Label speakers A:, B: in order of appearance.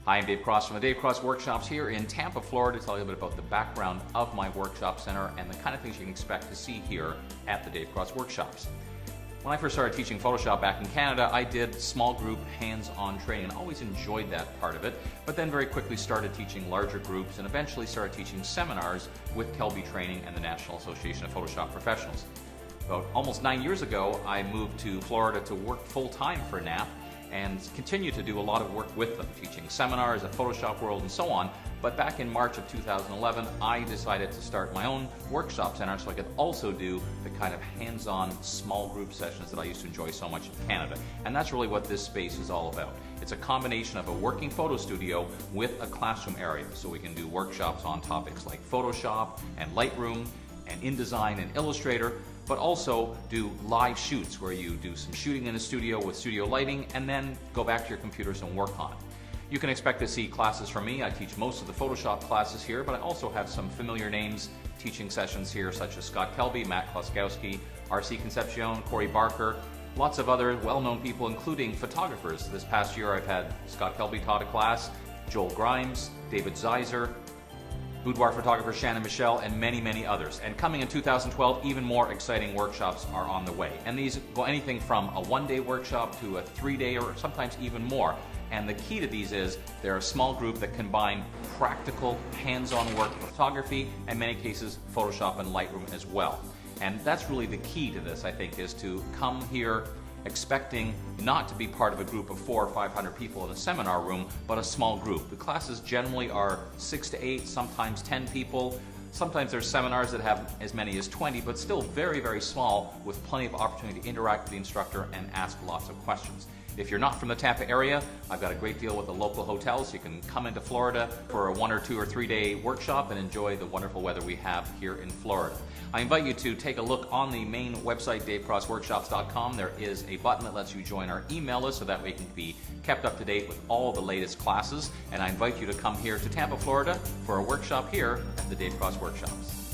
A: Hi, I'm Dave Cross from the Dave Cross Workshops here in Tampa, Florida, to tell you a bit about the background of my workshop center and the kind of things you can expect to see here at the Dave Cross Workshops. When I first started teaching Photoshop back in Canada, I did small group hands-on training and always enjoyed that part of it, but then very quickly started teaching larger groups and eventually started teaching seminars with Kelby Training and the National Association of Photoshop Professionals. About almost 9 years ago, I moved to Florida to work full-time for NAP and continue to do a lot of work with them, teaching seminars at Photoshop World and so on. But back in March of 2011, I decided to start my own workshop center so I could also do the kind of hands-on small group sessions that I used to enjoy so much in Canada. And that's really what this space is all about. It's a combination of a working photo studio with a classroom area, so we can do workshops on topics like Photoshop and Lightroom and InDesign and Illustrator, but also do live shoots where you do some shooting in a studio with studio lighting and then go back to your computers and work on it. You can expect to see classes from me. I teach most of the Photoshop classes here, but I also have some familiar names teaching sessions here, such as Scott Kelby, Matt Kloskowski, R.C. Concepcion, Corey Barker, lots of other well-known people, including photographers. This past year I've had Scott Kelby taught a class, Joel Grimes, David Zeiser, boudoir photographer Shannon Michelle, and many, many others. And coming in 2012, even more exciting workshops are on the way. And these go anything from a one-day workshop to a 3-day or sometimes even more. And the key to these is they're a small group that combine practical, hands-on work, photography, and in many cases, Photoshop and Lightroom as well. And that's really the key to this, I think, is to come here expecting not to be part of a group of 400 or 500 people in a seminar room, but a small group. The classes generally are 6 to 8, sometimes 10 people. Sometimes there's seminars that have as many as 20, but still very, very small, with plenty of opportunity to interact with the instructor and ask lots of questions. If you're not from the Tampa area, I've got a great deal with the local hotels. You can come into Florida for a 1 or 2 or 3 day workshop and enjoy the wonderful weather we have here in Florida. I invite you to take a look on the main website, davecrossworkshops.com. There is a button that lets you join our email list so that way you can be kept up to date with all the latest classes. And I invite you to come here to Tampa, Florida for a workshop here at the Dave Cross Workshops.